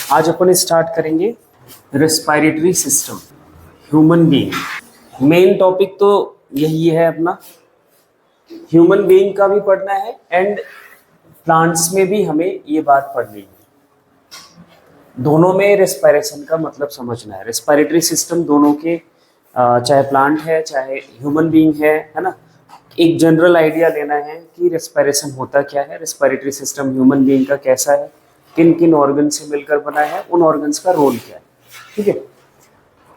आज अपन स्टार्ट करेंगे respiratory system, human being. Main topic तो यही है अपना, ह्यूमन बीइंग का भी पढ़ना है एंड प्लांट्स में भी हमें ये बात पढ़नी है। दोनों में रेस्पिरेशन का मतलब समझना है। रेस्पिरेटरी सिस्टम दोनों के, चाहे प्लांट है चाहे ह्यूमन बीइंग है ना, एक जनरल आइडिया लेना है कि रेस्पिरेशन होता क्या है, रेस्पिरेटरी सिस्टम ह्यूमन बीइंग का कैसा है, किन किन ऑर्गन से मिलकर बना है, उन ऑर्गन्स का रोल क्या है। ठीक है,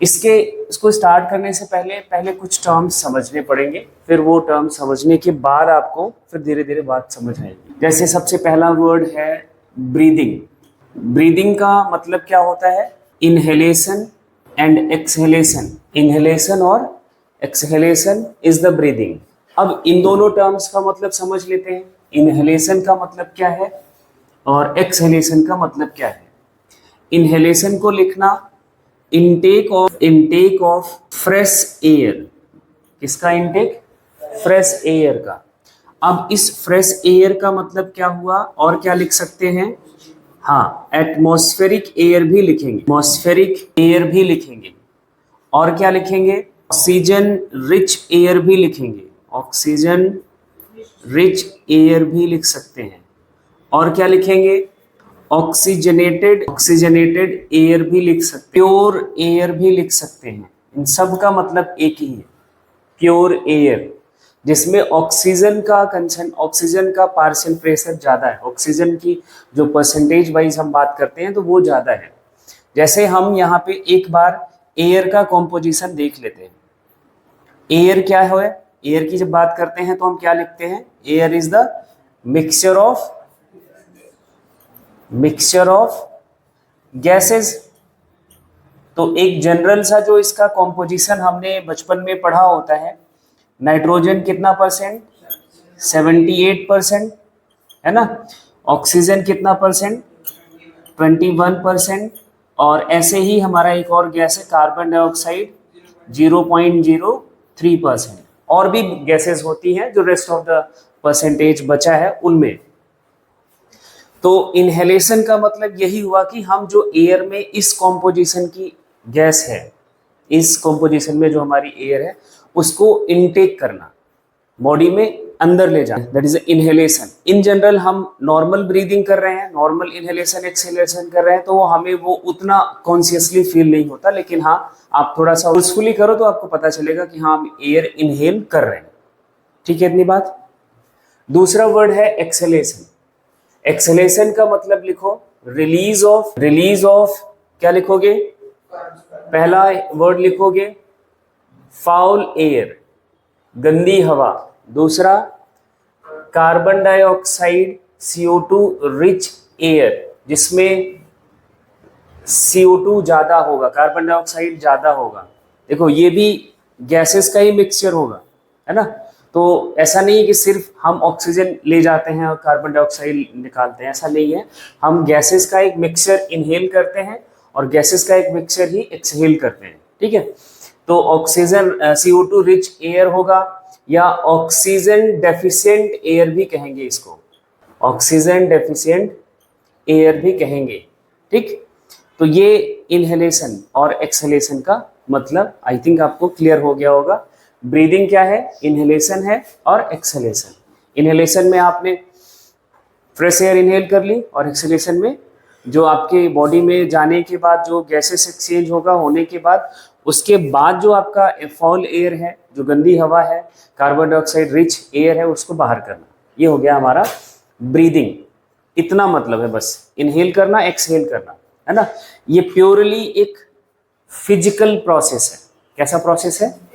इसको स्टार्ट करने से पहले कुछ टर्म्स समझने पड़ेंगे, फिर वो टर्म्स समझने के बाद आपको फिर धीरे धीरे बात समझ आएगी। जैसे सबसे पहला वर्ड है ब्रीदिंग। ब्रीदिंग का मतलब क्या होता है? Inhalation and exhalation. इनहेलेशन और एक्सहेलेशन इज द ब्रीदिंग। अब इन दोनों टर्म्स का मतलब समझ लेते हैं। इनहेलेशन का मतलब क्या है और एक्सहेलेशन का मतलब क्या है। इनहेलेशन को लिखना इनटेक ऑफ फ्रेश एयर। किसका इनटेक? फ्रेश एयर का। अब इस फ्रेश एयर का मतलब क्या हुआ और क्या लिख सकते हैं? हाँ, एटमॉस्फेरिक एयर भी लिखेंगे, एटमॉस्फेरिक एयर भी लिखेंगे। और क्या लिखेंगे? ऑक्सीजन रिच एयर भी लिखेंगे, ऑक्सीजन रिच एयर भी लिख सकते हैं। और क्या लिखेंगे? ऑक्सीजनेटेड एयर भी लिख सकते, प्योर एयर भी लिख सकते हैं। इन सब का मतलब एक ही है, प्योर एयर, जिसमें ऑक्सीजन का पार्शियल प्रेशर ज़्यादा है। ऑक्सीजन की जो परसेंटेज वाइज हम बात करते हैं तो वो ज़्यादा है। जैसे हम यहाँ पे एक बार एयर का कॉम्पोजिशन देख लेते हैं। एयर क्या है? एयर की जब बात करते हैं तो हम क्या लिखते हैं? Air is the mixture of gases. तो एक जनरल सा जो इसका कॉम्पोजिशन हमने बचपन में पढ़ा होता है, नाइट्रोजन कितना परसेंट? 78% है ना। ऑक्सीजन कितना परसेंट? 21%। और ऐसे ही हमारा एक और गैस है कार्बन डाइऑक्साइड 0.03%। और भी गैसेस होती हैं जो रेस्ट ऑफ द परसेंटेज बचा है उनमें। तो इनहेलेशन का मतलब यही हुआ कि हम जो एयर में इस कॉम्पोजिशन की गैस है, इस कॉम्पोजिशन में जो हमारी एयर है उसको इनटेक करना, बॉडी में अंदर ले जाना, that is inhalation. In general हम नॉर्मल ब्रीदिंग कर रहे हैं, नॉर्मल इनहेलेशन एक्सहेलेशन कर रहे हैं, तो हमें वो उतना कॉन्शियसली फील नहीं होता। लेकिन हाँ, आप थोड़ा सा फोर्सफुली करो तो आपको पता चलेगा कि हाँ, हम एयर इनहेल कर रहे हैं। ठीक है, इतनी बात। दूसरा वर्ड है एक्सहेलेशन। एक्सहेलेशन का मतलब लिखो रिलीज ऑफ क्या लिखोगे? पहला वर्ड लिखोगे फाउल एयर, गंदी हवा। दूसरा carbon dioxide CO2 rich air, जिसमें CO2 ज्यादा होगा, कार्बन डाइऑक्साइड ज्यादा होगा। देखो, ये भी गैसेस का ही मिक्सचर होगा, है ना। तो ऐसा नहीं है कि सिर्फ हम ऑक्सीजन ले जाते हैं और कार्बन डाइऑक्साइड निकालते हैं, ऐसा नहीं है। हम गैसेस का एक मिक्सचर इनहेल करते हैं और गैसेस का एक मिक्सचर ही एक्सहेल करते हैं। ठीक है, तो ऑक्सीजन CO2 रिच एयर होगा, या ऑक्सीजन डेफिशिएंट एयर भी कहेंगे इसको, ऑक्सीजन डेफिशिएंट एयर भी कहेंगे। ठीक, तो ये इनहेलेशन और एक्सहेलेशन का मतलब आई थिंक आपको क्लियर हो गया होगा। ब्रीदिंग क्या है? इनहेलेशन है और एक्सहेलेशन। इनहेलेशन में आपने फ्रेश एयर इनहेल कर ली और एक्सहेलेशन में जो आपके बॉडी में जाने के बाद जो गैसेस एक्सचेंज होगा, होने के बाद उसके बाद जो आपका फाउल एयर है, जो गंदी हवा है, कार्बन डाइऑक्साइड रिच एयर है, उसको बाहर करना। ये हो गया हमारा ब्रीदिंग। इतना मतलब है बस, इनहेल करना, एक्सहेल करना, है ना। ये प्योरली एक फिजिकल प्रोसेस है। कैसा प्रोसेस है?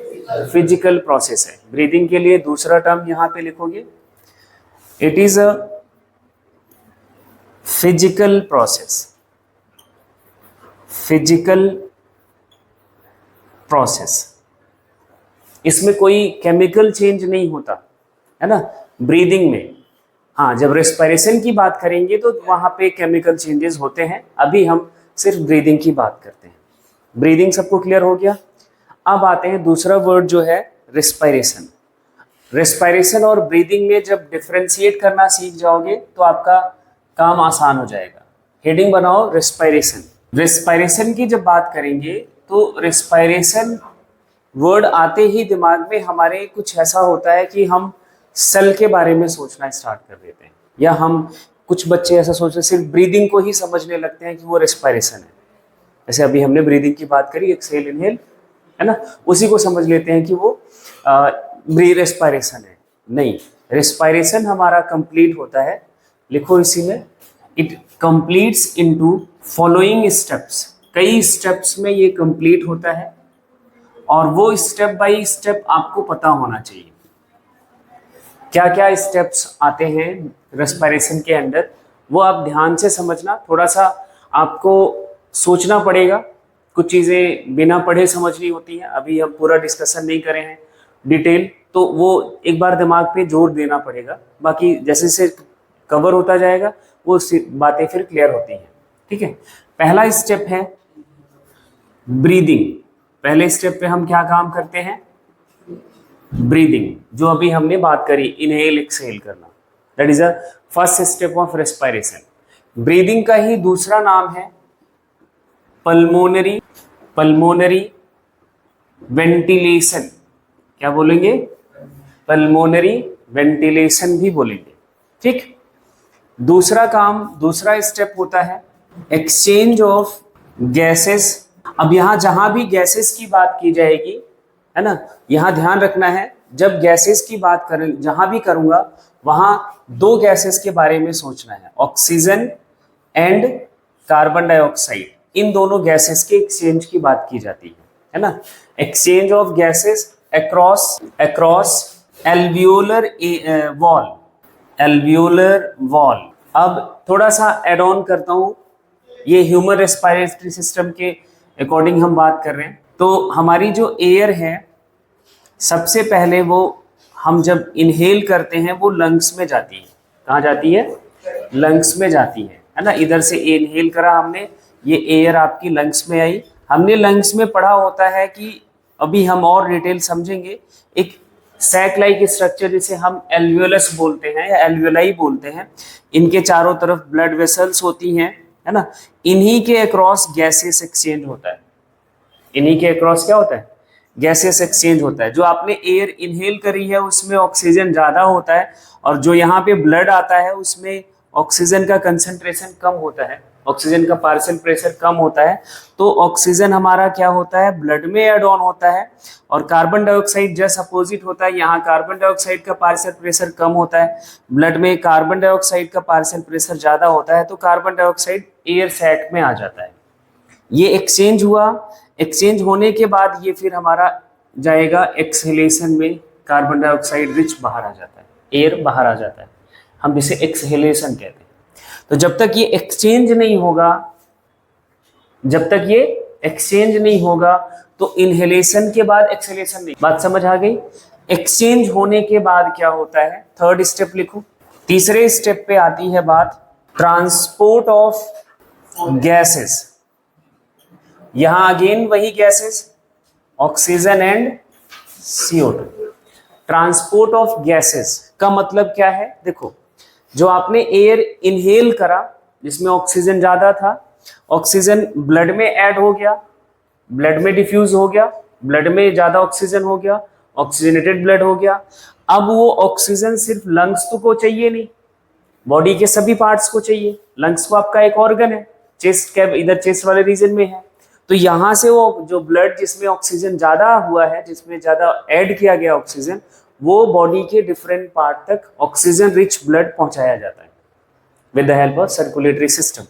फिजिकल प्रोसेस है। ब्रीदिंग के लिए दूसरा टर्म यहां पे लिखोगे, it is a physical process. Physical process, इसमें कोई केमिकल चेंज नहीं होता, है ना, ब्रीदिंग में। हाँ, जब रेस्पिरेशन की बात करेंगे तो वहां पे केमिकल चेंजेस होते हैं। अभी हम सिर्फ ब्रीदिंग की बात करते हैं। ब्रीदिंग सबको क्लियर हो गया। अब आते हैं दूसरा वर्ड जो है रेस्पिरेशन। रेस्पिरेशन और ब्रीदिंग में जब डिफरेंशिएट करना सीख जाओगे तो आपका काम आसान हो जाएगा। हेडिंग बनाओ रेस्पायरेशन। रेस्पायरेशन की जब बात करेंगे तो रेस्पायरेशन वर्ड आते ही दिमाग में हमारे कुछ ऐसा होता है कि हम सेल के बारे में सोचना स्टार्ट कर देते हैं, या हम कुछ बच्चे ऐसा सोचते हैं सिर्फ ब्रीदिंग को ही समझने लगते हैं कि वो रेस्पायरेशन है। जैसे अभी हमने ब्रीदिंग की बात करी, एक्सहेल इनहेल, है ना, उसी को समझ लेते हैं कि वो रेस्पायरेशन है। नहीं, रेस्पायरेशन हमारा कंप्लीट होता है, लिखो इसी में, it completes into following steps. कई स्टेप्स में ये कंप्लीट होता है और वो स्टेप बाय स्टेप आपको पता होना चाहिए क्या क्या स्टेप्स आते हैं रेस्पायरेशन के अंदर, वो आप ध्यान से समझना। थोड़ा सा आपको सोचना पड़ेगा, कुछ चीज़ें बिना पढ़े समझनी होती हैं। अभी हम पूरा डिस्कशन नहीं करे हैं डिटेल, तो वो एक बार दिमाग पे जोर देना पड़ेगा। बाकी जैसे जैसे कवर होता जाएगा वो बातें फिर क्लियर होती हैं। ठीक है, पहला स्टेप है ब्रीदिंग। पहले स्टेप पे हम क्या काम करते हैं? ब्रीदिंग, जो अभी हमने बात करी, इनहेल एक्सहेल करना, that is a first step of respiration. Breathing का ही दूसरा नाम है पल्मोनरी वेंटिलेशन। क्या बोलेंगे? पल्मोनरी वेंटिलेशन भी बोलेंगे। ठीक, दूसरा स्टेप होता है एक्सचेंज ऑफ गैसेस। अब यहां जहां भी गैसेस की बात की जाएगी, है ना, यहां ध्यान रखना है, जब गैसेस की बात करें, जहां भी करूंगा वहां दो गैसेस के बारे में सोचना है, ऑक्सीजन एंड कार्बन डाइऑक्साइड। इन दोनों गैसेस के एक्सचेंज की बात की जाती है ना, exchange of gases across alveolar wall. अब थोड़ा सा एड ऑन करता हूं, ये ह्यूमन रेस्पिरेटरी सिस्टम के अकॉर्डिंग हम बात कर रहे हैं। तो हमारी जो एयर है, सबसे पहले वो हम जब इनहेल करते हैं वो लंग्स में जाती है। कहाँ जाती है? लंग्स में जाती है ना। इधर से इनहेल करा हमने, ये एयर आपकी लंग्स में आई। हमने लंग्स में पढ़ा होता है कि अभी हम और डिटेल समझेंगे, एक सैक लाइक स्ट्रक्चर जिसे हम एल्वियोलस बोलते हैं या एल्वियोलाई बोलते हैं, इनके चारों तरफ ब्लड वेसल्स होती हैं, है ना। इन्हीं के अक्रॉस गैसेस एक्सचेंज होता है। इन्हीं के अक्रॉस क्या होता है? गैसेस एक्सचेंज होता है। जो आपने एयर इनहेल करी है उसमें ऑक्सीजन ज़्यादा होता है, और जो यहाँ पे ब्लड आता है उसमें ऑक्सीजन का कंसंट्रेशन कम होता है, ऑक्सीजन का पार्शियल प्रेशर कम होता है। तो ऑक्सीजन हमारा क्या होता है? ब्लड में एड ऑन होता है, और कार्बन डाइऑक्साइड जस्ट अपोजिट होता है। यहाँ कार्बन डाइऑक्साइड का पार्शियल प्रेशर कम होता है, ब्लड में कार्बन डाइऑक्साइड का पार्शियल प्रेशर ज़्यादा होता है, तो कार्बन डाइऑक्साइड एयर सैक में आ जाता है। ये एक्सचेंज हुआ, एक्सचेंज होने के बाद ये फिर हमारा जाएगा एक्सहेलेशन में, कार्बन डाइऑक्साइड रिच बाहर आ जाता है, एयर बाहर आ जाता है, हम जिसे एक्सहेलेशन कहते हैं। तो जब तक ये एक्सचेंज नहीं होगा, तो इनहेलेशन के बाद एक्सहेलेशन नहीं। बात समझ आ गई? एक्सचेंज होने के बाद क्या होता है? थर्ड स्टेप लिखो। तीसरे स्टेप पे आती है बात ट्रांसपोर्ट ऑफ गैसेस। यहां अगेन वही gases, oxygen and CO2। Transport of gases का मतलब क्या है? देखो, जो आपने एयर इनहेल करा जिसमें ऑक्सीजन ज्यादा था, ऑक्सीजन ब्लड में ऐड हो गया, ब्लड में डिफ्यूज हो गया, ब्लड में ज्यादा ऑक्सीजन हो गया, ऑक्सीजनेटेड ब्लड हो गया। अब वो ऑक्सीजन सिर्फ लंग्स को चाहिए नहीं, बॉडी के सभी पार्ट्स को चाहिए। लंग्स को आपका एक ऑर्गन है, चेस्ट कैप इधर चेस्ट वाले रीजन में है, तो यहां से वो जो ब्लड जिसमें ऑक्सीजन ज्यादा हुआ है, जिसमें ज्यादा ऐड किया गया ऑक्सीजन, वो बॉडी के डिफरेंट पार्ट तक ऑक्सीजन रिच ब्लड पहुंचाया जाता है with the help of circulatory system.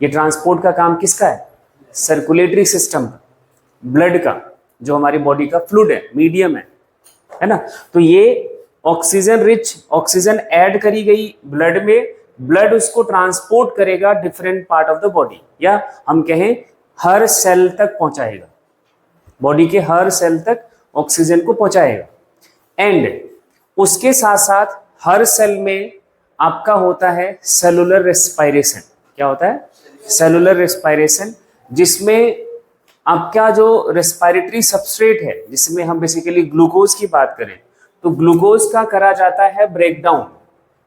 ये ट्रांसपोर्ट का काम किसका है? सर्कुलेटरी सिस्टम का, ब्लड का, जो हमारी बॉडी का फ्लूइड है, मीडियम है ना। तो ये ऑक्सीजन रिच, ऑक्सीजन ऐड करी गई ब्लड में, ब्लड उसको ट्रांसपोर्ट करेगा different part of the body, या हम कहें हर सेल तक पहुंचाएगा, बॉडी के हर सेल तक ऑक्सीजन को पहुंचाएगा। एंड उसके साथ साथ हर सेल में आपका होता है सेलुलर रेस्पायरेशन। क्या होता है? सेलुलर रेस्पायरेशन, जिसमें आपका जो रेस्पिरेटरी सबस्ट्रेट है, जिसमें हम बेसिकली ग्लूकोज की बात करें, तो ग्लूकोज का करा जाता है ब्रेकडाउन,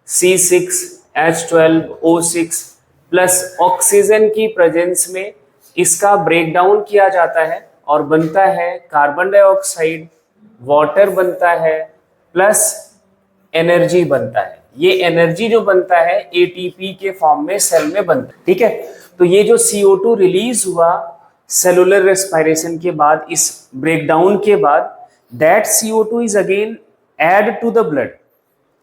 C6H12O6 प्लस ऑक्सीजन की प्रेजेंस में इसका ब्रेकडाउन किया जाता है और बनता है कार्बन डाइऑक्साइड, वाटर बनता है, प्लस एनर्जी बनता है। ये एनर्जी जो बनता है एटीपी के फॉर्म में सेल में बनता है। ठीक है, तो ये जो CO2 रिलीज हुआ सेलुलर रेस्पिरेशन के बाद, इस ब्रेकडाउन के बाद, that CO2 is again add to the blood.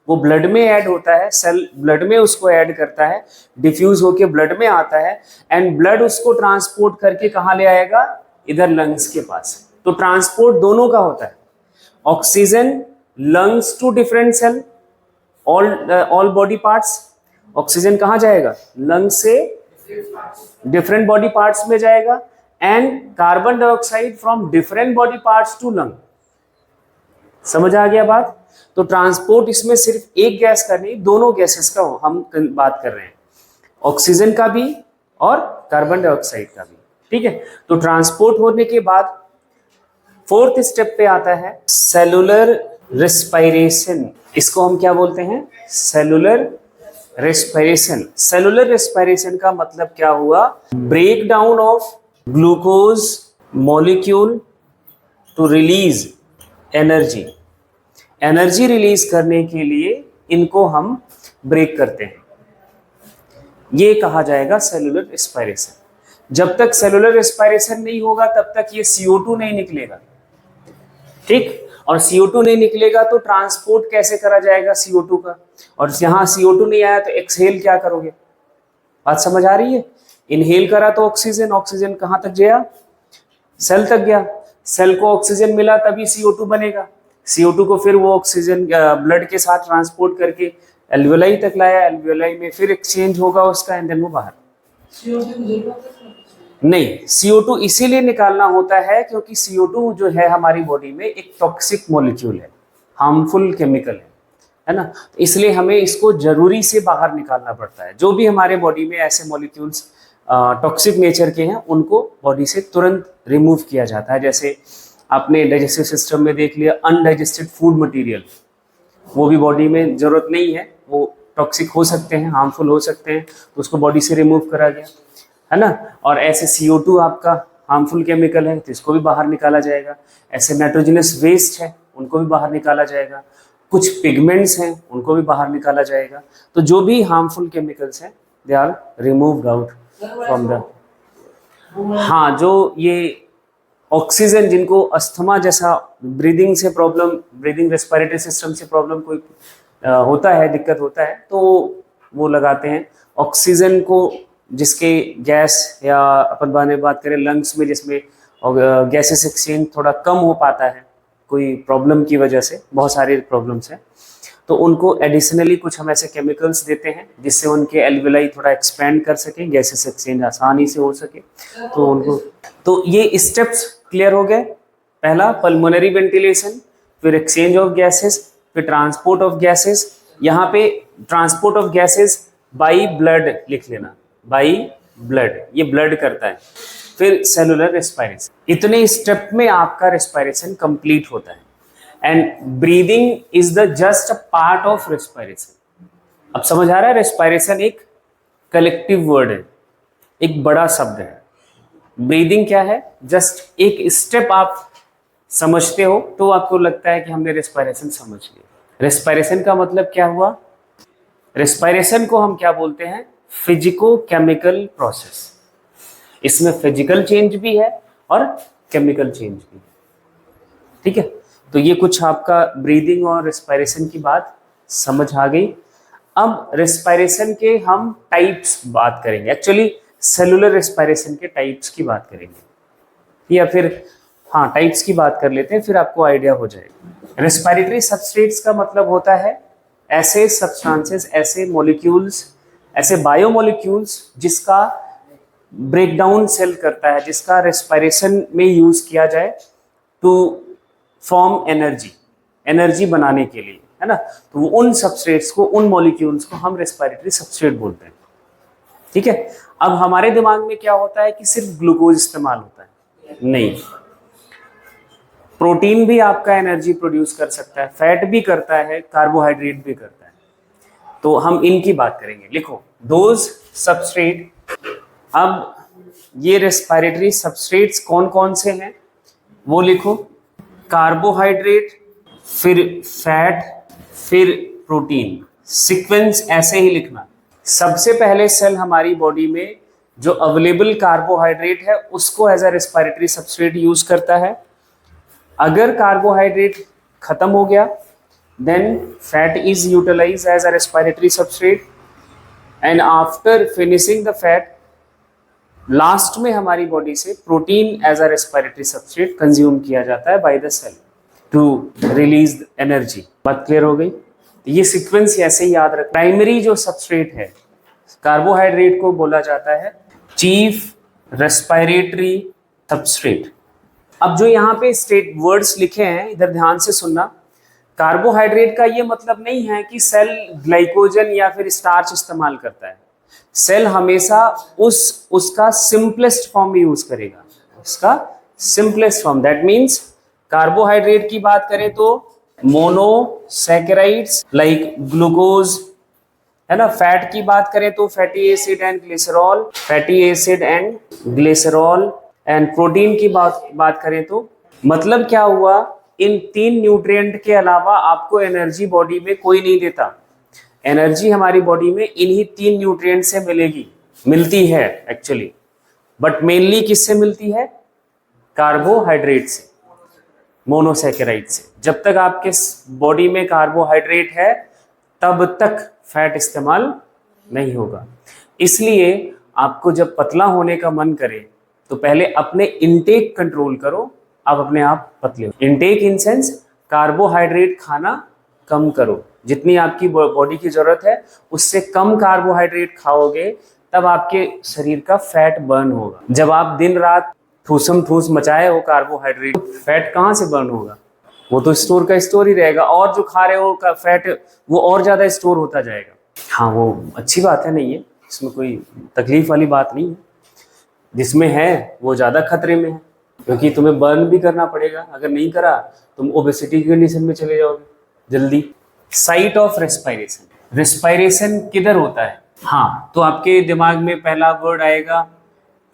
वो ब्लड में ऐड होता है, सेल ब्लड में उसको ऐड करता है, डिफ्यूज होके ब्लड में आता है, एंड ब्लड उसको ट्रांसपोर्ट करके कहाँ ले आएगा, इधर लंग्स के पास। तो ट्रांसपोर्ट दोनों का होता है, oxygen lungs to different cell, all body parts. Oxygen कहाँ जाएगा, लंग्स से डिफरेंट बॉडी पार्ट्स में जाएगा, and carbon dioxide from different body parts to lung. समझ आ गया बात? तो ट्रांसपोर्ट इसमें सिर्फ एक गैस का नहीं, दोनों गैसेस का हम बात कर रहे हैं, ऑक्सीजन का भी और कार्बन डाइऑक्साइड का भी। ठीक है, तो ट्रांसपोर्ट होने के बाद फोर्थ स्टेप पे आता है सेलुलर रेस्पिरेशन। इसको हम क्या बोलते हैं, सेलुलर रेस्पिरेशन। सेलुलर रेस्पिरेशन का मतलब क्या हुआ, break down of glucose molecule to release energy. Energy release करने के लिए इनको हम ब्रेक करते हैं, ये कहा जाएगा सेलुलर रेस्पिरेशन। जब तक सेलुलर रेस्पिरेशन नहीं होगा तब तक ये CO2 नहीं निकलेगा। ठीक, और CO2 नहीं निकलेगा तो ट्रांसपोर्ट कैसे करा जाएगा CO2 का, और यहाँ CO2 नहीं आया तो एक्सहेल क्या करोगे, बात समझ आ रही है? इनहेल करा तो ऑक्सीजन, ऑक्सीजन कहाँ तक गया, सेल तक गया, सेल को ऑक्सीजन मिला तभी CO2 बनेगा, CO2 को फिर वो ऑक्सीजन ब्लड के साथ ट्रांसपोर्ट करके एल्वियोलाई तक लाया, एल्वियोलाई में फिर एक्सचेंज होगा उसका, एंड देन वो बाहर। नहीं, CO2 इसीलिए निकालना होता है क्योंकि CO2 जो है हमारी बॉडी में एक टॉक्सिक मॉलिक्यूल है, हार्मफुल केमिकल है ना, इसलिए हमें इसको जरूरी से बाहर निकालना पड़ता है। जो भी हमारे बॉडी में ऐसे मॉलिक्यूल्स टॉक्सिक नेचर के हैं उनको बॉडी से तुरंत रिमूव किया जाता है। जैसे आपने डाइजेस्टिव सिस्टम में देख लिया अनडाइजेस्टेड फूड मटेरियल, वो भी बॉडी में जरूरत नहीं है, वो टॉक्सिक हो सकते हैं, हार्मफुल हो सकते हैं, तो उसको बॉडी से रिमूव करा गया, है ना। और ऐसे CO2 आपका हार्मफुल केमिकल है तो इसको भी बाहर निकाला जाएगा। ऐसे नाइट्रोजनस वेस्ट है उनको भी बाहर निकाला जाएगा। कुछ पिगमेंट्स हैं उनको भी बाहर निकाला जाएगा। तो जो भी हार्मफुल केमिकल्स हैं they are removed out from the, हाँ, जो ये ऑक्सीजन जिनको अस्थमा जैसा ब्रीदिंग से प्रॉब्लम, ब्रीदिंग रेस्पिरेटरी सिस्टम से प्रॉब्लम कोई होता है, दिक्कत होता है, तो वो लगाते हैं। ऑक्सीजन को जिसके गैस या अपन बात करें लंग्स में जिसमें गैसेस एक्सचेंज थोड़ा कम हो पाता है कोई प्रॉब्लम की वजह से, बहुत सारी प्रॉब्लम्स हैं, तो उनको एडिशनली कुछ हम ऐसे केमिकल्स देते हैं जिससे उनके एल्वियोलाई थोड़ा एक्सपेंड कर सकें, गैसेस एक्सचेंज आसानी से हो सके। तो उनको, तो ये स्टेप्स क्लियर हो गए। पहला पल्मोनरी वेंटिलेशन, फिर एक्सचेंज ऑफ गैसेस, फिर ट्रांसपोर्ट ऑफ गैसेस। यहाँ पे transport of gases by blood लिख लेना, बाई ब्लड, ये ब्लड करता है। फिर सेलुलर रेस्पिरेशन। इतने स्टेप में आपका रेस्पिरेशन कंप्लीट होता है। And breathing is the just a part of respiration. अब समझ आ रहा है, रेस्पिरेशन एक कलेक्टिव वर्ड है, एक बड़ा शब्द है। ब्रीदिंग क्या है, जस्ट एक स्टेप आप समझते हो तो आपको लगता है कि हमने रेस्पिरेशन समझ लिया। रेस्पिरेशन का मतलब क्या हुआ, रेस्पिरेशन को हम क्या बोलते हैं, फिजिको केमिकल प्रोसेस। इसमें फिजिकल चेंज भी है और केमिकल चेंज भी है। ठीक है, तो ये कुछ आपका ब्रीदिंग और रेस्पिरेशन की बात समझ आ गई। अब रेस्पिरेशन के हम टाइप्स बात करेंगे, एक्चुअली सेलुलर रेस्पिरेशन के टाइप्स की बात करेंगे, या फिर हाँ टाइप्स की बात कर लेते हैं, फिर आपको आइडिया हो जाएगा। रेस्पिरेटरी सबस्ट्रेट्स का मतलब होता है ऐसे सब्सटेंसेस, ऐसे मॉलिक्यूल्स, ऐसे बायोमोलिक्यूल्स जिसका ब्रेकडाउन सेल करता है, जिसका रेस्पिरेशन में यूज किया जाए टू फॉर्म एनर्जी, एनर्जी बनाने के लिए, है ना। तो उन सबस्ट्रेट्स को, उन मॉलिक्यूल्स को हम रेस्पिरेटरी सबस्ट्रेट बोलते हैं। ठीक है, अब हमारे दिमाग में क्या होता है कि सिर्फ ग्लूकोज इस्तेमाल होता है, नहीं, प्रोटीन भी आपका एनर्जी प्रोड्यूस कर सकता है, फैट भी करता है, कार्बोहाइड्रेट भी करता है। तो हम इनकी बात करेंगे। लिखो दोज सबस्ट्रेट। अब ये रेस्पिरेटरी सबस्ट्रेट्स कौन कौन से हैं वो लिखो। कार्बोहाइड्रेट, फिर फैट, फिर प्रोटीन। सीक्वेंस ऐसे ही लिखना। सबसे पहले सेल हमारी बॉडी में जो अवेलेबल कार्बोहाइड्रेट है उसको as a respiratory substrate use करता है। अगर कार्बोहाइड्रेट खत्म हो गया then fat is utilised as a respiratory substrate, and after finishing the fat last में हमारी बॉडी से protein as a respiratory substrate consume किया जाता है by the cell to release energy. बात क्लियर हो गई? ये सीक्वेंस ऐसे ही याद रख। प्राइमरी जो सबस्ट्रेट है कार्बोहाइड्रेट को बोला जाता है चीफ रेस्पिरेटरी सबस्ट्रेट। अब जो यहाँ पे स्टेट वर्ड्स लिखे हैं इधर ध्यान से सुनना। कार्बोहाइड्रेट का ये मतलब नहीं है कि सेल ग्लाइकोजन या फिर स्टार्च इस्तेमाल करता है। सेल हमेशा उसका सिंपलेस्ट फॉर्म यूज करेगा, उसका simplest form. That means carbohydrate की बात करें तो मोनोसैकेराइड्स लाइक ग्लूकोज, है ना। फैट की बात करें तो fatty acid and glycerol, fatty acid and glycerol. And protein की बात करें तो मतलब क्या हुआ, इन 3 न्यूट्रिएंट के अलावा आपको एनर्जी बॉडी में कोई नहीं देता। एनर्जी हमारी बॉडी में इन्हीं 3 न्यूट्रिएंट से मिलती है एक्चुअली, बट मेनली किससे मिलती है? कार्बोहाइड्रेट से, मोनोसैकेराइड से। जब तक आपके बॉडी में कार्बोहाइड्रेट है तब तक फैट इस्तेमाल नहीं होगा। इसलिए आपको जब पतला होने का मन करे तो पहले अपने इनटेक कंट्रोल करो, आप अपने आप पतले हो। इनटेक इन सेंस कार्बोहाइड्रेट खाना कम करो, जितनी आपकी बॉडी की जरूरत है उससे कम कार्बोहाइड्रेट खाओगे तब आपके शरीर का फैट बर्न होगा। जब आप दिन रात ठूसम ठूस मचाए हो कार्बोहाइड्रेट, फैट कहाँ से बर्न होगा? वो तो स्टोर का स्टोर ही रहेगा, और जो खा रहे हो का फैट वो और ज्यादा स्टोर होता जाएगा। हाँ, वो अच्छी बात है, नहीं है इसमें कोई तकलीफ वाली बात नहीं है। जिसमें है वो ज्यादा खतरे में है, क्योंकि तुम्हें बर्न भी करना पड़ेगा। अगर नहीं करा तुम ओबेसिटी की कंडीशन में चले जाओगे जल्दी। साइट ऑफ रेस्पिरेशन, रेस्पिरेशन किधर होता है? हाँ, तो आपके दिमाग में पहला वर्ड आएगा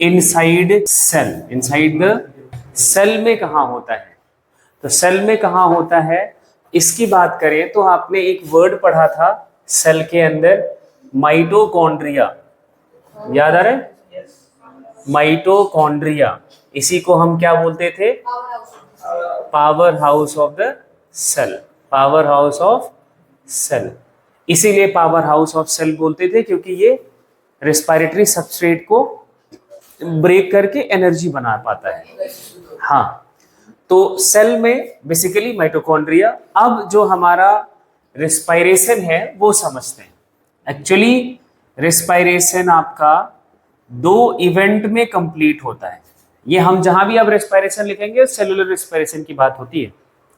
inside cell. Inside the cell में कहाँ होता है? तो सेल में कहाँ होता है इसकी बात करें तो आपने एक वर्ड पढ़ा था सेल के अंदर, माइटोकॉन्ड्रिया। याद आ रहा है? माइटोकॉन्ड्रिया। इसी को हम क्या बोलते थे? Power house of the cell. Power house of cell. इसीलिए पावर हाउस ऑफ सेल बोलते थे क्योंकि ये रेस्पिरेटरी सबस्ट्रेट को ब्रेक करके एनर्जी बना पाता है। हाँ, तो सेल में बेसिकली माइटोकॉन्ड्रिया। अब जो हमारा रेस्पिरेशन है वो समझते हैं। एक्चुअली रेस्पिरेशन आपका 2 इवेंट में कंप्लीट होता है। ये हम जहां भी अब रेस्पिरेशन लिखेंगे सेलुलर रेस्पिरेशन की बात होती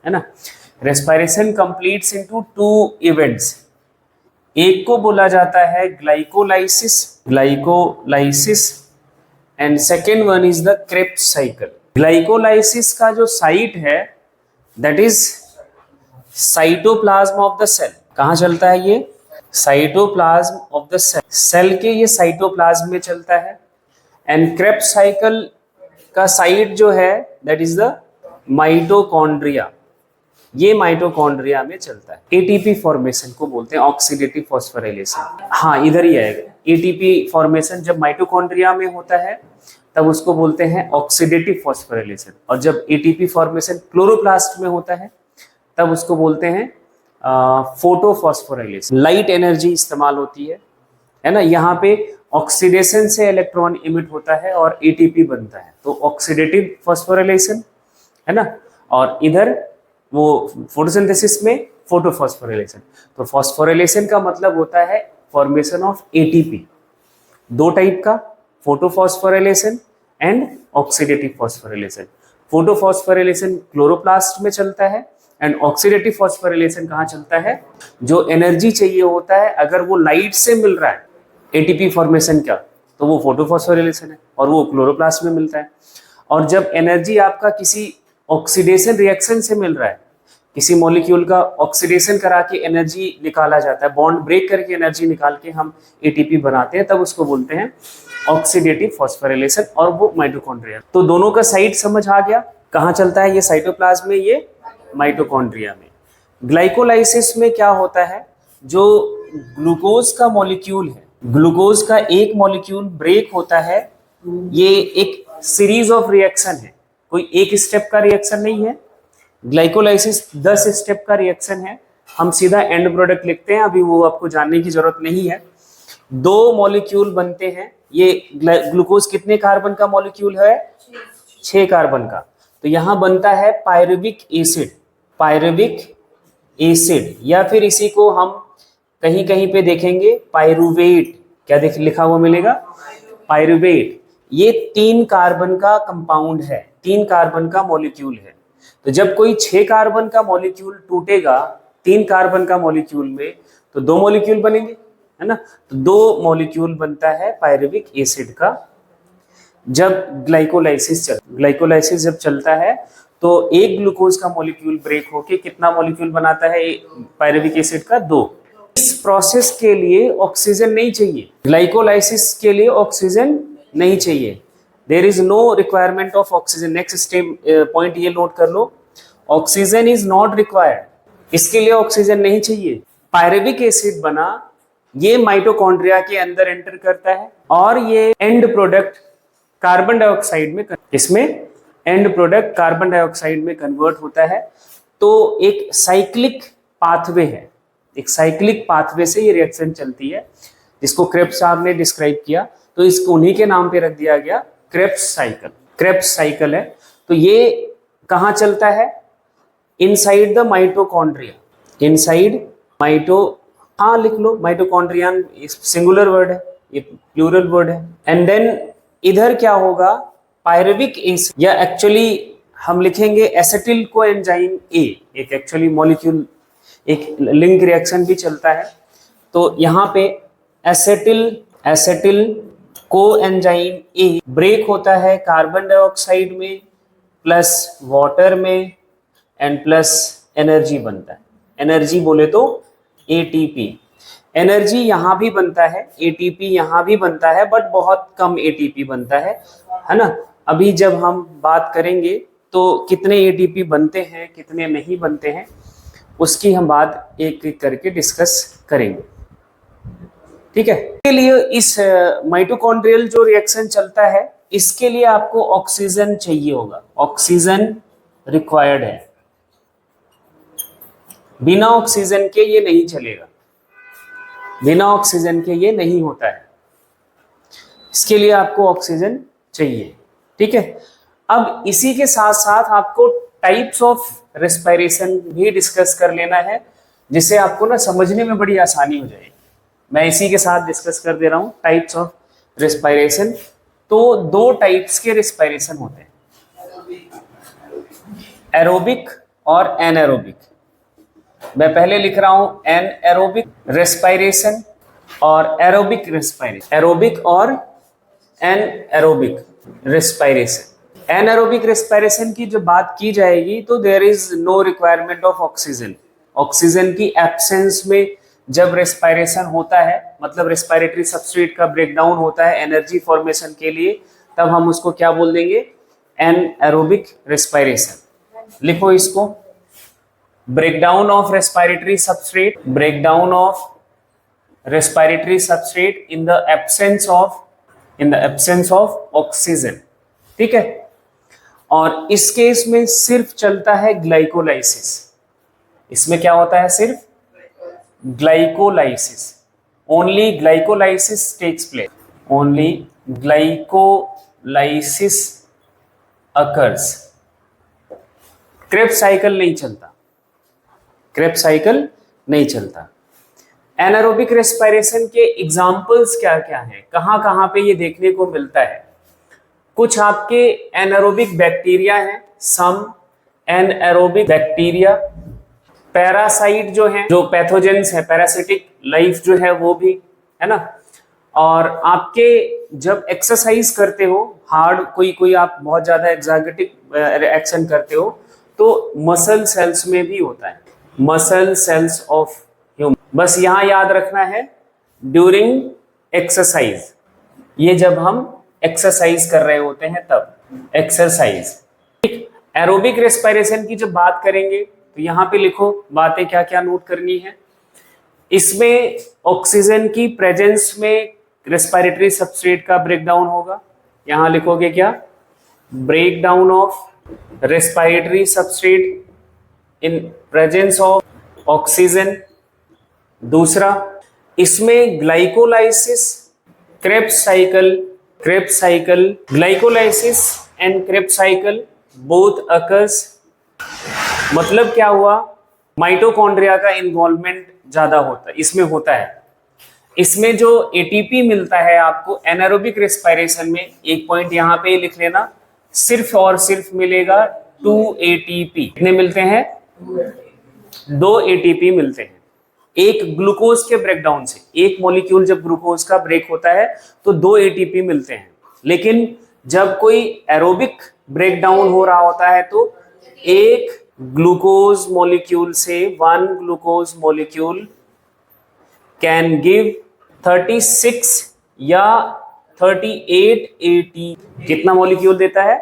है ना। Respiration completes into 2 events. एक को बोला जाता है glycolysis, and second one is the Krebs cycle. Glycolysis का जो साइट है that is cytoplasm of the cell. कहाँ चलता है ये? Cytoplasm of the cell. Cell के ये साइटोप्लाज्म में चलता है। एंड क्रेब्स साइकिल का साइट जो है दैट इज द माइटोकॉन्ड्रिया। ये माइटोकॉन्ड्रिया में चलता है। एटीपी फॉर्मेशन को बोलते हैं ऑक्सीडेटिव फॉस्फोराइलेशन। हाँ, इधर ही आएगा। एटीपी फॉर्मेशन जब माइटोकॉन्ड्रिया में होता है तब उसको बोलते हैं ऑक्सीडेटिव फॉस्फोराइलेशन, और जब एटीपी फॉर्मेशन क्लोरोप्लास्ट में होता है तब उसको बोलते हैं फोटोफॉस्फोराइलेशन। लाइट एनर्जी इस्तेमाल होती है ना। यहाँ पे ऑक्सीडेशन से इलेक्ट्रॉन इमिट होता है और एटीपी बनता है, तो ऑक्सीडेटिव फॉस्फोराइलेशन है ना। और इधर वो फोटोसिंथेसिस में फोटोफॉस्फोराइलेशन। तो फॉस्फोराइलेशन का मतलब होता है फॉर्मेशन ऑफ एटीपी। 2 टाइप का, photophosphorylation and oxidative phosphorylation. Photophosphorylation chloroplast में चलता है एंड ऑक्सीडेटिव फॉस्फोराइलेशन कहाँ चलता है? जो एनर्जी चाहिए होता है अगर वो लाइट से मिल रहा है एटीपी फॉर्मेशन का तो वो फोटोफॉस्फोराइलेशन है और वो क्लोरोप्लास्ट में मिलता है। और जब एनर्जी आपका किसी ऑक्सीडेशन रिएक्शन से मिल रहा है, किसी मॉलिक्यूल का ऑक्सीडेशन करा के एनर्जी निकाला जाता है, बॉन्ड ब्रेक करके एनर्जी निकाल के हम एटीपी बनाते हैं, तब उसको बोलते हैं ऑक्सीडेटिव फॉस्फोराइलेशन, और वो माइटोकॉन्ड्रिया। तो दोनों का साइट समझ आ गया, कहाँ चलता है, ये साइटोप्लाज्म में, ये माइटोकॉन्ड्रिया में। ग्लाइकोलाइसिस में क्या होता है, जो ग्लूकोज का मॉलिक्यूल है, ग्लूकोज का एक मॉलिक्यूल ब्रेक होता है, ये एक सीरीज ऑफ रिएक्शन है, कोई एक स्टेप का रिएक्शन नहीं है। ग्लाइकोलाइसिस 10 स्टेप का रिएक्शन है, हम सीधा एंड प्रोडक्ट लिखते हैं, अभी वो आपको जानने की जरूरत नहीं है। 2 मॉलिक्यूल बनते हैं, ये ग्लूकोज कितने कार्बन का मॉलिक्यूल है, 6 कार्बन का, तो यहां बनता है पायरुविक एसिड, पायरुविक एसिड, या फिर इसी को हम कहीं कहीं पे देखेंगे पायरुवेट, क्या लिखा हुआ मिलेगा, पायरुवेट। ये 3 कार्बन का कंपाउंड है, 3 कार्बन का मॉलिक्यूल है। तो जब कोई 6 कार्बन का मॉलिक्यूल टूटेगा 3 कार्बन का मॉलिक्यूल में, तो 2 मॉलिक्यूल बनेंगे, है ना, तो 2 मॉलिक्यूल बनता है पायरुविक एसिड का। जब ग्लाइकोलाइसिस जब चलता है, तो एक ग्लूकोज का मॉलिक्यूल ब्रेक होके कितना मॉलिक्यूल बनाता है पायरुविक एसिड का, 2। इस प्रोसेस के लिए ऑक्सीजन नहीं चाहिए, ग्लाइकोलाइसिस के लिए ऑक्सीजन नहीं चाहिए, there is no requirement of oxygen. Next step point ये नोट कर लो, ऑक्सीजन इज नॉट रिक्वायर्ड, इसके लिए ऑक्सीजन नहीं चाहिए। पायरुविक एसिड बना, ये माइटोकॉन्ड्रिया के अंदर एंटर करता है, और ये एंड प्रोडक्ट कार्बन डाइऑक्साइड में, इसमें एंड प्रोडक्ट कार्बन डाइऑक्साइड में कन्वर्ट होता है। तो एक साइक्लिक पाथवे है, एक साइक्लिक पाथवे से ये रिएक्शन चलती है, जिसको क्रेब्स साहब ने डिस्क्राइब किया, तो इसको उन्हीं के नाम पे रख दिया गया, क्रेब्स साइकिल, क्रेब्स साइकिल है। तो ये कहाँ चलता है, इनसाइड द माइटोकॉन्ड्रिया, इनसाइड हाँ लिख लो, माइटोकॉन्ड्रियन सिंगुलर वर्ड है, ये प्लूरल वर्ड है। एंड देन इधर क्या होगा, पायरुविक एसिड, या एक्चुअली हम लिखेंगे एसिटिल कोएंजाइम ए, एक एक्चुअली मॉलिक्यूल, एक लिंक रिएक्शन भी चलता है। तो यहाँ पे एसिटिल कोएंजाइम ए ब्रेक होता है कार्बन डाइऑक्साइड में प्लस वाटर में, एंड प्लस एनर्जी बनता है। एनर्जी बोले तो एटीपी, एनर्जी यहाँ भी बनता है, एटीपी यहाँ भी बनता है, बट बहुत कम एटीपी बनता है ना। अभी जब हम बात करेंगे तो कितने एटीपी बनते हैं कितने नहीं बनते हैं, उसकी हम बात एक एक करके डिस्कस करेंगे, ठीक है। इसके लिए इस माइटोकॉन्ड्रियल जो रिएक्शन चलता है, इसके लिए आपको ऑक्सीजन चाहिए होगा, ऑक्सीजन रिक्वायर्ड है, बिना ऑक्सीजन के ये नहीं चलेगा, बिना ऑक्सीजन के ये नहीं होता है, इसके लिए आपको ऑक्सीजन चाहिए, ठीक है। अब इसी के साथ साथ आपको टाइप्स ऑफ रेस्पिरेशन भी डिस्कस कर लेना है, जिससे आपको ना समझने में बड़ी आसानी हो जाएगी। मैं इसी के साथ डिस्कस कर दे रहा हूं टाइप्स ऑफ रेस्पिरेशन। तो 2 टाइप्स के रेस्पिरेशन होते हैं, एरोबिक और एनएरोबिक। मैं पहले लिख रहा हूं एनएरोबिक रेस्पिरेशन और एरोबिक रेस्पिरेशन, एरोबिक और एनएरोबिक रेस्पिरेशन। एनएरोबिक रेस्पिरेशन की जब बात की जाएगी तो there is no requirement of oxygen, oxygen की एब्सेंस में जब रेस्पिरेशन होता है, मतलब रेस्पिरेटरी सबस्ट्रेट का ब्रेकडाउन होता है एनर्जी फॉर्मेशन के लिए, तब हम उसको क्या बोल देंगे, एनएरोबिक रेस्पिरेशन। लिखो इसको, breakdown of respiratory substrate, breakdown of respiratory substrate in the absence of oxygen, ठीक है। और इस केस में सिर्फ चलता है ग्लाइकोलाइसिस, इसमें क्या होता है, सिर्फ glycolysis, only glycolysis takes place, only glycolysis occurs. Krebs cycle नहीं चलता, क्रेब्स साइकिल नहीं चलता। एनारोबिक रेस्पिरेशन के एग्जाम्पल्स क्या क्या हैं, कहाँ कहाँ पे ये देखने को मिलता है। कुछ आपके एनारोबिक बैक्टीरिया हैं, सम एनारोबिक बैक्टीरिया, पैरासाइट जो हैं, जो पैथोजेंस है, पैरासिटिक लाइफ जो है वो भी, है ना। और आपके जब एक्सरसाइज करते हो हार्ड, कोई आप बहुत ज्यादा एग्जॉर्बिटेंट एक्शन करते हो, तो मसल सेल्स में भी होता है, मसल सेल्स ऑफ ह्यूमन। बस यहां याद रखना है ड्यूरिंग एक्सरसाइज, ये जब हम एक्सरसाइज कर रहे होते हैं तब एक्सरसाइज। एरोबिक रेस्पिरेशन की जब बात करेंगे तो यहां पे लिखो बातें क्या क्या नोट करनी है। इसमें ऑक्सीजन की प्रेजेंस में रेस्पिरेटरी सबस्ट्रेट का ब्रेकडाउन होगा। यहां लिखोगे क्या, breakdown of respiratory substrate in presence of oxygen. दूसरा, इसमें glycolysis, Krebs cycle, glycolysis and Krebs cycle both occurs. मतलब क्या हुआ, माइटोकॉन्ड्रिया का इन्वॉल्वमेंट ज्यादा होता है, इसमें होता है। इसमें जो एटीपी मिलता है आपको एनारोबिक रेस्पिरेशन में, एक पॉइंट यहां पे लिख लेना, सिर्फ और सिर्फ मिलेगा 2 ATP। कितने मिलते हैं, 2 ATP मिलते हैं। एक ग्लूकोज के ब्रेकडाउन से, एक मॉलिक्यूल जब ग्लूकोज का ब्रेक होता है तो 2 ATP मिलते हैं। लेकिन जब कोई एरोबिक ब्रेकडाउन हो रहा होता है तो एक ग्लूकोज मॉलिक्यूल से 1 ग्लूकोज मॉलिक्यूल कैन गिव 36 या 38 ATP। कितना मॉलिक्यूल देता है,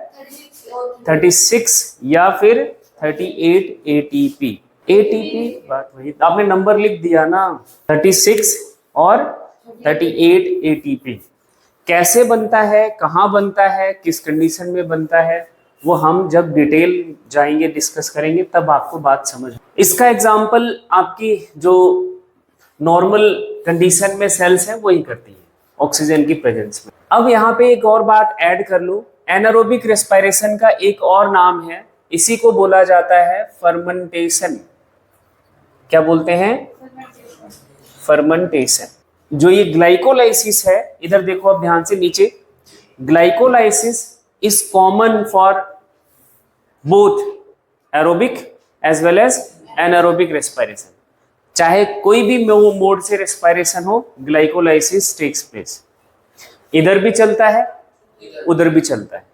36 या फिर 38 ATP। बात वही, आपने नंबर लिख दिया ना, 36 और 38 ATP। कैसे बनता है, कहाँ बनता है, किस कंडीशन में बनता है, वो हम जब डिटेल जाएंगे डिस्कस करेंगे तब आपको बात समझ। इसका एग्जांपल आपकी जो नॉर्मल कंडीशन में सेल्स हैं वही करती है ऑक्सीजन की प्रेजेंस में। अब यहाँ पे एक और बात ऐड कर लो, एनारोबिक रेस्पिरेशन का एक और नाम है, इसी को बोला जाता है फर्मेंटेशन। क्या बोलते हैं, फर्मेंटेशन। जो ये ग्लाइकोलाइसिस है, इधर देखो अब ध्यान से नीचे, glycolysis is common for both aerobic as well as anaerobic respiration. चाहे कोई भी मोड से रेस्पिरेशन हो, ग्लाइकोलाइसिस टेक्स प्लेस। इधर भी चलता है, उधर भी चलता है,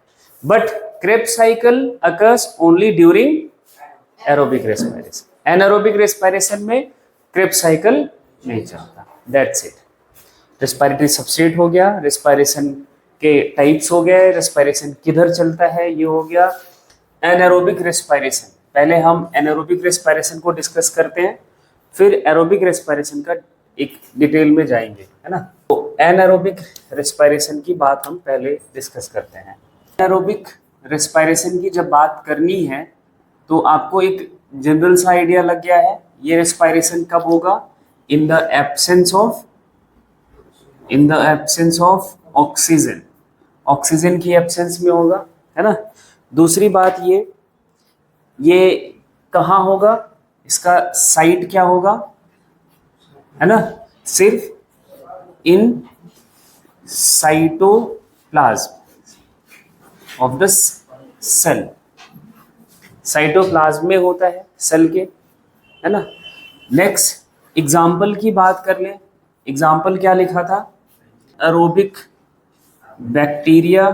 but Krebs cycle occurs only during aerobic respiration. Anaerobic respiration में क्रेब्स साइकिल नहीं चलता। That's it. रेस्पिरेटरी सबस्ट्रेट हो गया, रेस्पिरेशन के टाइप्स हो गए, रेस्पिरेशन किधर चलता है ये हो गया। एनारोबिक रेस्पिरेशन, पहले हम एनारोबिक रेस्पिरेशन को डिस्कस करते हैं, फिर एरोबिक रेस्पिरेशन का एक डिटेल में जाएंगे, है ना। तो एनारोबिक रेस्पिरेशन की बात हम पहले डिस्कस करते हैं। एनारोबिक रेस्पिरेशन की जब बात करनी है तो आपको एक जनरल सा आइडिया लग गया है, ये रेस्पिरेशन कब होगा, इन the absence of oxygen, oxygen की एब्सेंस में होगा, है ना। दूसरी बात ये कहाँ होगा, इसका साइट क्या होगा, है ना, सिर्फ in cytoplasm of the cell, cytoplasm में होता है सेल के, है ना। नेक्स्ट एग्जाम्पल की बात कर लें, एग्जाम्पल क्या लिखा था, एरोबिक बैक्टीरिया।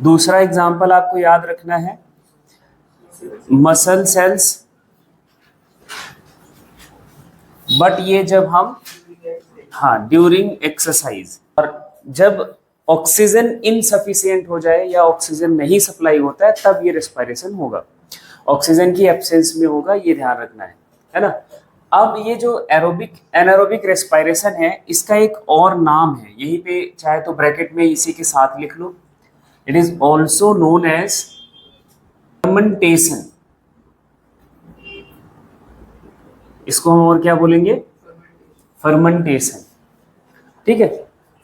दूसरा एग्जाम्पल आपको याद रखना है मसल सेल्स, बट ये जब हम ड्यूरिंग एक्सरसाइज, और जब ऑक्सीजन इनसफिशिएंट हो जाए या ऑक्सीजन नहीं सप्लाई होता है तब ये रेस्पिरेशन होगा, ऑक्सीजन की एब्सेंस में होगा, ये ध्यान रखना है ना। अब ये जो एनारोबिक रेस्पिरेशन है, इसका एक और नाम है, यहीं पे चाहे तो ब्रैकेट में इसी के साथ लिख लो, it is also known as fermentation. इसको हम और क्या बोलेंगे, फर्मेंटेशन, ठीक है।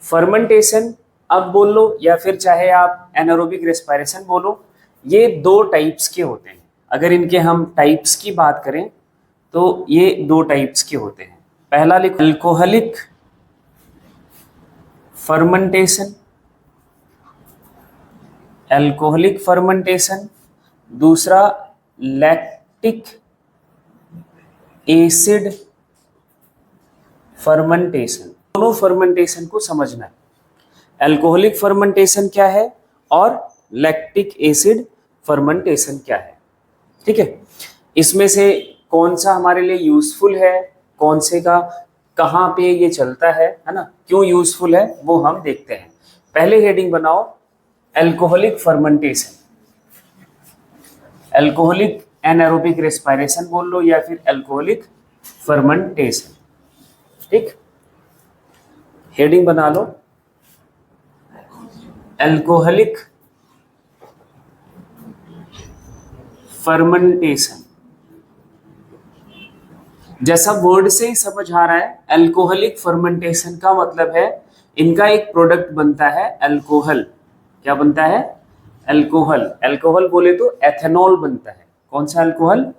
फर्मेंटेशन अब बोल लो या फिर चाहे आप एनारोबिक रेस्पिरेशन बोलो, ये 2 टाइप्स के होते हैं। अगर इनके हम टाइप्स की बात करें तो ये 2 टाइप्स के होते हैं। पहला लिखो अल्कोहलिक फर्मेंटेशन, अल्कोहलिक फर्मेंटेशन। दूसरा लैक्टिक एसिड फर्मेंटेशन। दोनों फर्मेंटेशन को समझना है, अल्कोहलिक फर्मेंटेशन क्या है और लैक्टिक एसिड फर्मेंटेशन क्या है। ठीक है, इसमें से कौन सा हमारे लिए यूजफुल है, कौन से का कहाँ पे ये चलता है ना, क्यों यूजफुल है वो हम देखते हैं। पहले हेडिंग बनाओ alcoholic fermentation, alcoholic anaerobic respiration बोल लो या फिर एल्कोहलिक फर्मेंटेशन। ठीक, हेडिंग बना लो एल्कोहलिक फर्मेंटेशन। जैसा वर्ड से ही समझ आ रहा है, एल्कोहलिक फर्मेंटेशन का मतलब है इनका एक प्रोडक्ट बनता है एल्कोहल। क्या बनता है? एल्कोहल। एल्कोहल बोले तो एथेनॉल बनता है। कौन सा एल्कोहल?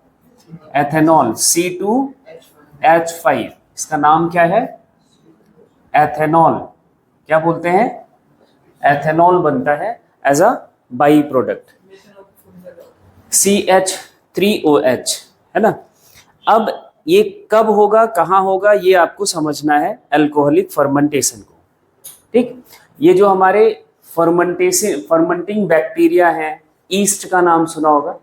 Ethanol, C2H5। इसका नाम क्या है? एथेनॉल। क्या बोलते हैं? एथेनॉल बनता है as a by product, CH3OH, है ना। अब ये कब होगा, कहाँ होगा, ये आपको समझना है एल्कोहलिक फर्मेंटेशन को। ठीक, ये जो हमारे फर्मेंटिंग बैक्टीरिया है, ईस्ट का नाम सुना होगा,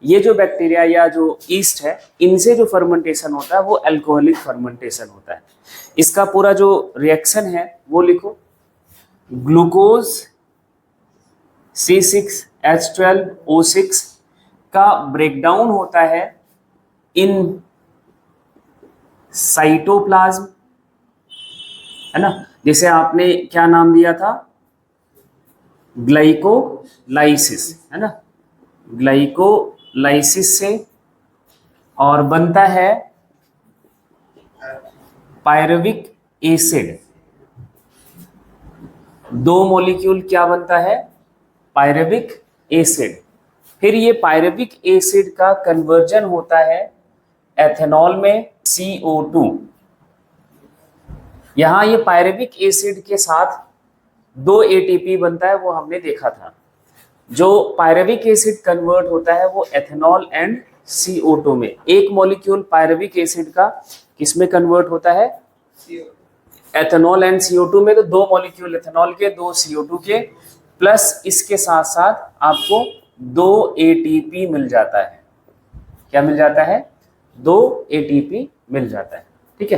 ये जो बैक्टीरिया या जो ईस्ट है, इनसे जो फर्मेंटेशन होता है वो एल्कोहलिक फर्मेंटेशन होता है। इसका पूरा जो रिएक्शन है वो लिखो, ग्लूकोज C6H12O6 का ब्रेकडाउन होता है इन साइटोप्लाज्म, है ना। जैसे आपने क्या नाम दिया था? ग्लाइकोलाइसिस, है ना, ग्लाइकोलाइसिस से, और बनता है पायरुविक एसिड। दो मॉलिक्यूल क्या बनता है? Pyruvic acid. फिर ये पायरुविक एसिड का कन्वर्जन होता है एथेनॉल में, CO2। यहां ये पायरुविक एसिड के साथ 2 ATP बनता है, वो हमने देखा था। जो पायरुविक एसिड कन्वर्ट होता है वो एथेनॉल एंड CO2 में। एक मॉलिक्यूल पायरुविक एसिड का किसमें कन्वर्ट होता है? एथेनॉल एंड CO2 में। तो 2 मॉलिक्यूल एथेनॉल के, 2 CO2 के, प्लस इसके साथ साथ आपको 2 ATP मिल जाता है। क्या मिल जाता है? 2 ATP मिल जाता है। ठीक है,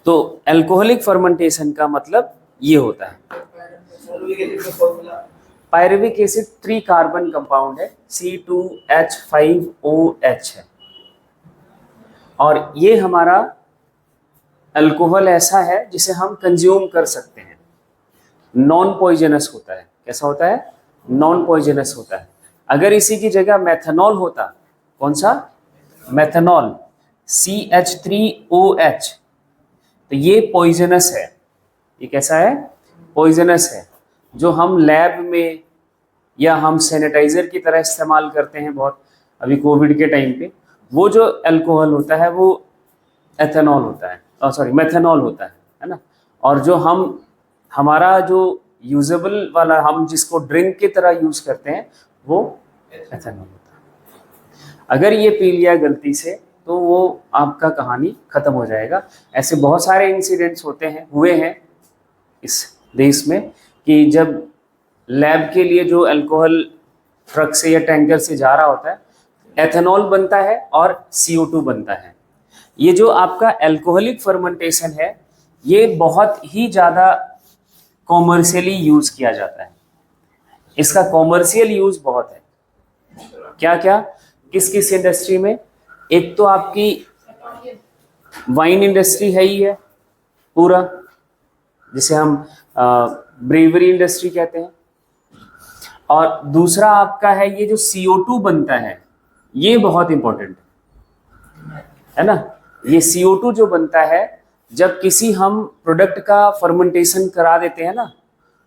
तो एल्कोहलिक फर्मेंटेशन का मतलब ये होता है। पायरुविक एसिड 3 कार्बन कंपाउंड है, C2H5OH है, और ये हमारा अल्कोहल ऐसा है जिसे हम कंज्यूम कर सकते हैं। नॉन पॉइजनस होता है। कैसा होता है? नॉन पॉइजनस होता है। अगर इसी की जगह मेथनॉल होता, कौन सा? मेथनॉल, CH3OH, तो ये पॉइजनस है। ये कैसा है? पॉइजनस है, जो हम लैब में या हम सैनिटाइजर की तरह इस्तेमाल करते हैं बहुत, अभी कोविड के टाइम पे। वो जो अल्कोहल होता है वो एथेनॉल होता है, सॉरी मेथनॉल होता है ना। और जो हमारा जो यूजेबल वाला, हम जिसको ड्रिंक की तरह यूज करते हैं, वो एथेनॉल होता है। अगर ये पी लिया गलती से तो वो आपका कहानी खत्म हो जाएगा। ऐसे बहुत सारे इंसिडेंट्स हुए हैं इस देश में कि जब लैब के लिए जो अल्कोहल ट्रक से या टैंकर से जा रहा होता है, एथेनॉल बनता है और CO2 बनता है। ये जो आपका अल्कोहलिक फर्मेंटेशन है, ये बहुत ही ज़्यादा कॉमर्शियली यूज़ किया जाता है। इसका कॉमर्शियल यूज़ बहुत है। क्या क्या? किस किस इंडस्ट्री में? एक तो आपकी वाइन इंडस्ट्री है ही है पूरा, जिसे हम ब्रेवरी इंडस्ट्री कहते हैं। और दूसरा आपका है ये जो CO2 बनता है, ये बहुत इंपॉर्टेंट है ना। ये CO2 जो बनता है, जब किसी हम प्रोडक्ट का फर्मेंटेशन करा देते हैं ना,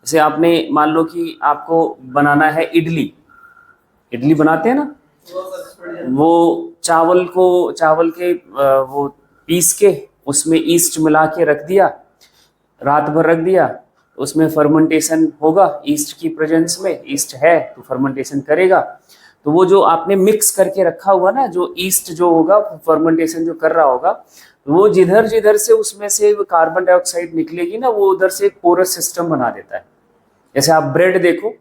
जैसे आपने मान लो कि आपको बनाना है इडली बनाते हैं ना, वो चावल के वो पीस के उसमें ईस्ट मिला के रख दिया, रात भर रख दिया, उसमें फर्मेंटेशन होगा ईस्ट की प्रेजेंस में। ईस्ट है तो फर्मेंटेशन करेगा। तो वो जो आपने मिक्स करके रखा हुआ ना, जो ईस्ट जो होगा फर्मेंटेशन जो कर रहा होगा, वो जिधर से उसमें से कार्बन डाइऑक्साइड निकलेगी ना, वो उधर से एक पोरस सिस्टम बना देता है। जैसे आप ब्रेड देखो,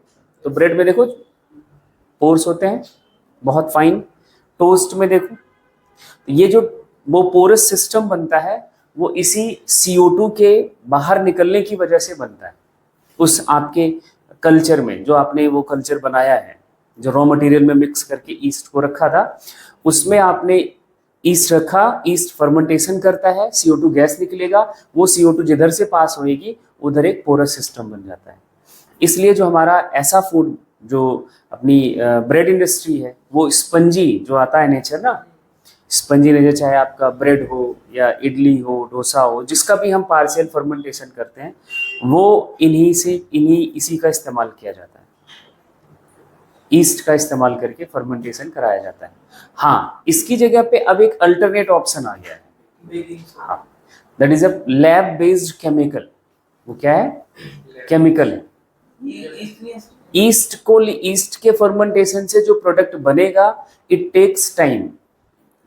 तो ब्रेड में देखो पोर्स होते हैं बहुत फाइन। टोस्ट में देखो, ये जो वो पोरस सिस्टम बनता है वो इसी CO2 के बाहर निकलने की वजह से बनता है। उस आपके कल्चर में जो आपने वो कल्चर बनाया है, जो रॉ मटेरियल में मिक्स करके ईस्ट को रखा था, उसमें आपने ईस्ट रखा, ईस्ट फर्मेंटेशन करता है, CO2 गैस निकलेगा, वो CO2 जिधर से पास होएगी उधर एक पोरस सिस्टम बन जाता है। इसलिए जो हमारा ऐसा फूड, जो अपनी ब्रेड इंडस्ट्री है, वो स्पंजी जो आता है नेचर ना, स्पंजी नेचर, चाहे आपका ब्रेड हो या इडली हो, डोसा हो, जिसका भी हम पार्शियल फर्मेंटेशन करते हैं, वो इसी का इस्तेमाल किया जाता है। ईस्ट का इस्तेमाल करके फर्मेंटेशन कराया जाता है। हाँ, इसकी जगह पे अब एक अल्टरनेट ऑप्शन आ गया है। हाँ, that is a lab based chemical. वो क्या है? केमिकल है। ईस्ट के फर्मेंटेशन से जो प्रोडक्ट बनेगा, इट टेक्स टाइम।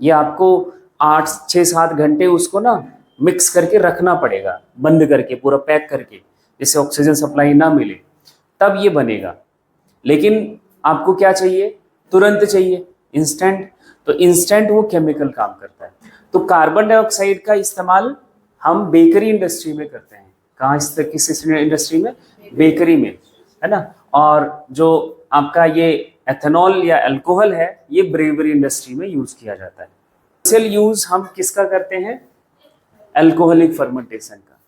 ये आपको 8-6-7 घंटे उसको ना मिक्स करके रखना पड़ेगा, बंद करके, पूरा पैक करके, जिससे ऑक्सीजन सप्लाई ना मिले, तब ये बनेगा। लेकिन आपको क्या चाहिए? तुरंत चाहिए, इंस्टेंट। तो इंस्टेंट वो केमिकल काम करता है। तो कार्बन डाइऑक्साइड का इस्तेमाल हम बेकरी इंडस्ट्री में करते हैं। कहाँ? किस इंडस्ट्री में? बेकरी में, है ना। और जो आपका ये एथेनॉल या अल्कोहल है, ये ब्रेवरी इंडस्ट्री में यूज किया जाता है। कमर्शियल यूज हम किसका करते हैं? अल्कोहलिक फर्मेंटेशन का।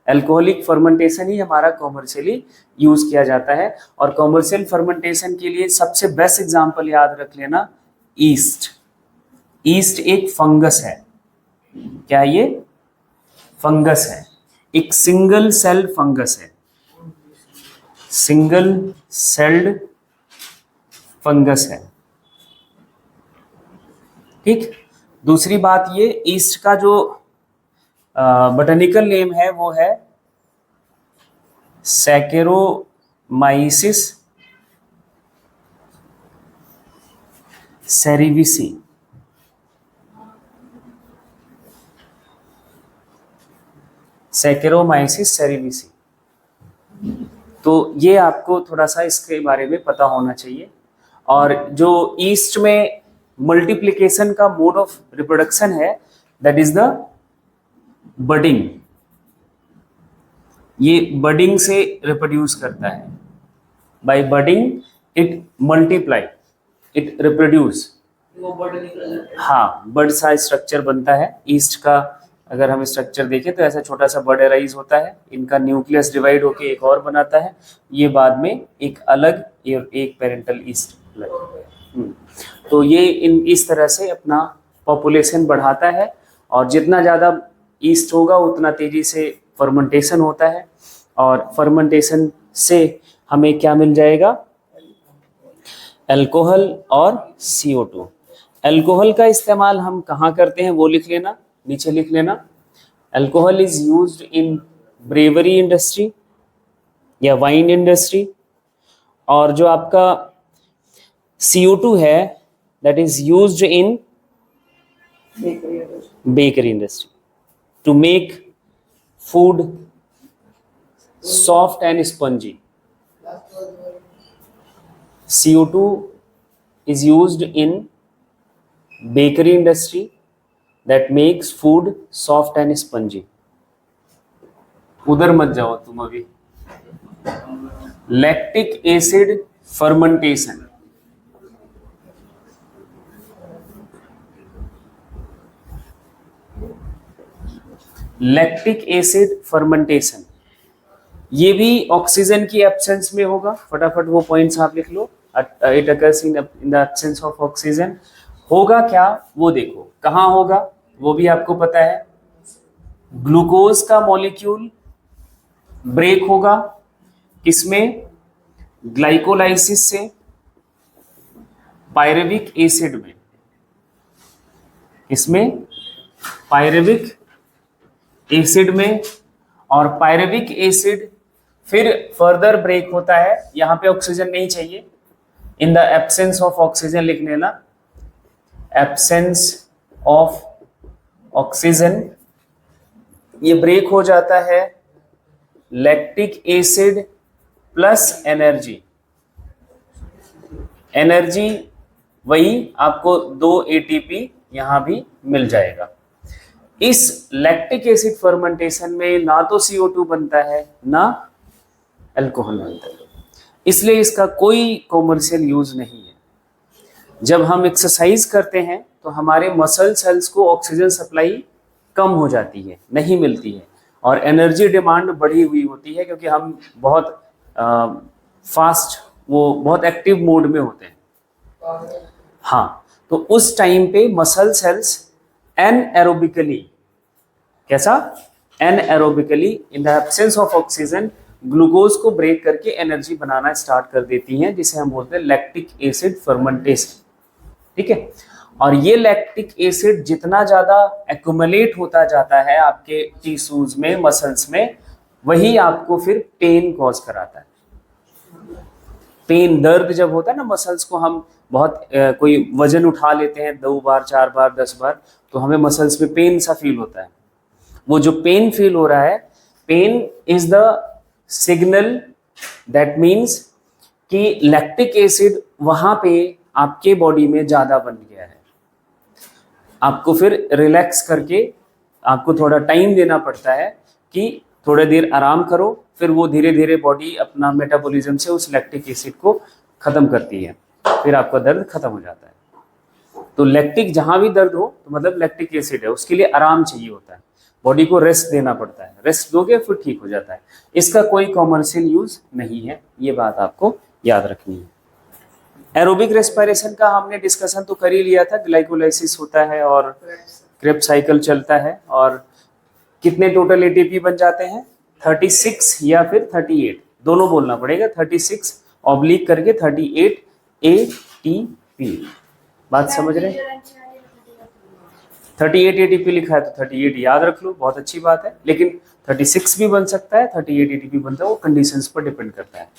अल्कोहलिक फर्मेंटेशन ही हमारा कॉमर्शियली यूज किया जाता है। और कॉमर्शियल फर्मेंटेशन के लिए सबसे बेस्ट एग्जांपल याद रख लेना, ईस्ट। ईस्ट एक फंगस है। क्या ये? फंगस है, एक सिंगल सेल फंगस है, सिंगल सेल्ड फंगस है। ठीक। दूसरी बात, ये ईस्ट का जो बोटेनिकल नेम है वो है सैकेरोमाइसिस सेरिविसी। सैकेरोमाइसिस सेरिविसी। तो ये आपको थोड़ा सा इसके बारे में पता होना चाहिए। और जो ईस्ट में मल्टीप्लिकेशन का मोड ऑफ रिप्रोडक्शन है, दैट इज द बडिंग। ये बडिंग से रिप्रोड्यूस करता है। By budding it multiply, it reproduce. हाँ, बर्ड सा स्ट्रक्चर बनता है ईस्ट का। अगर हम स्ट्रक्चर देखें तो ऐसा छोटा सा बर्ड एराइज होता है, इनका न्यूक्लियस डिवाइड होकर एक और बनाता है, ये बाद में एक अलग एक पेरेंटल ईस्ट अलग। तो ये इस तरह से अपना पॉपुलेशन बढ़ाता है। और जितना ज़्यादा ईस्ट होगा उतना तेजी से फर्मेंटेशन होता है। और फर्मेंटेशन से हमें क्या मिल जाएगा? अल्कोहल और CO2। अल्कोहल का इस्तेमाल हम कहाँ करते हैं वो लिख लेना, नीचे लिख लेना। Alcohol is used in brewery industry या वाइन इंडस्ट्री। और जो आपका CO2 है, that is used in bakery industry to make food soft and spongy. CO2 is used in bakery industry that makes food soft and spongy. उधर मत जाओ तुम अभी। Lactic acid fermentation. Lactic acid fermentation, ये भी oxygen की absence में होगा। फटाफट वो पॉइंट्स आप लिख लो। It occurs in the absence of oxygen. होगा क्या वो देखो, कहाँ होगा वो भी आपको पता है। ग्लूकोज का मॉलिक्यूल ब्रेक होगा, किसमें? ग्लाइकोलाइसिस से पायरेविक एसिड में। इसमें पायरेविक एसिड में। और पायरेविक एसिड फिर फर्दर ब्रेक होता है, यहां पे ऑक्सीजन नहीं चाहिए, इन द एब्सेंस ऑफ ऑक्सीजन लिख लेना, एब्सेंस ऑफ ऑक्सीजन। ये ब्रेक हो जाता है lactic acid plus energy, energy वही आपको 2 ATP यहाँ भी मिल जाएगा। इस लैक्टिक एसिड फर्मेंटेशन में ना तो CO2 बनता है ना अल्कोहल बनता है, इसलिए इसका कोई कॉमर्शियल यूज नहीं है। जब हम एक्सरसाइज करते हैं तो हमारे मसल सेल्स को ऑक्सीजन सप्लाई कम हो जाती है, नहीं मिलती है, और एनर्जी डिमांड बढ़ी हुई होती है, क्योंकि हम बहुत फास्ट बहुत एक्टिव मोड में होते हैं। हाँ, तो उस टाइम पे मसल सेल्स एनएरोबिकली, कैसा? Anaerobically, in the absence of oxygen glucose को ब्रेक करके एनर्जी बनाना स्टार्ट कर देती हैं, जिसे हम बोलते हैं लैक्टिक एसिड फर्मेंटेशन। ठीक है, और ये लैक्टिक एसिड जितना ज्यादा एक्युमुलेट होता जाता है आपके टिश्यूज में, मसल्स में, वही आपको फिर पेन कॉज कराता है। पेन, दर्द जब होता है ना मसल्स को, हम बहुत कोई वजन उठा लेते हैं 2 बार 4 बार 10 बार, तो हमें मसल्स में पेन सा फील होता है। वो जो पेन फील हो रहा है, pain is the signal, that means कि लैक्टिक एसिड वहां पे आपके बॉडी में ज्यादा बन गया है। आपको फिर रिलैक्स करके आपको थोड़ा टाइम देना पड़ता है कि थोड़ी देर आराम करो, फिर वो धीरे धीरे बॉडी अपना मेटाबॉलिज्म से उस लैक्टिक एसिड को खत्म करती है, फिर आपका दर्द खत्म हो जाता है। तो लैक्टिक, जहां भी दर्द हो तो मतलब लैक्टिक एसिड है, उसके लिए आराम चाहिए होता है, बॉडी को रेस्ट देना पड़ता है, रेस्ट दोगे फिर ठीक हो जाता है। इसका कोई कॉमर्शियल यूज नहीं है, ये बात आपको याद रखनी है। एरोबिक रेस्पिरेशन का हमने डिस्कशन तो कर ही लिया था, ग्लाइकोलाइसिस होता है और क्रेब्स साइकिल चलता है, और कितने टोटल एटीपी बन जाते हैं? 36 या फिर 38, दोनों बोलना पड़ेगा, 36 ऑब्लिक करके 38 ATP। बात समझ रहे हैं? 38 ATP लिखा है तो 38 याद रख लो, बहुत अच्छी बात है, लेकिन 36 भी बन सकता है, 38 ATP बनता है, वो कंडीशंस पर डिपेंड करता है।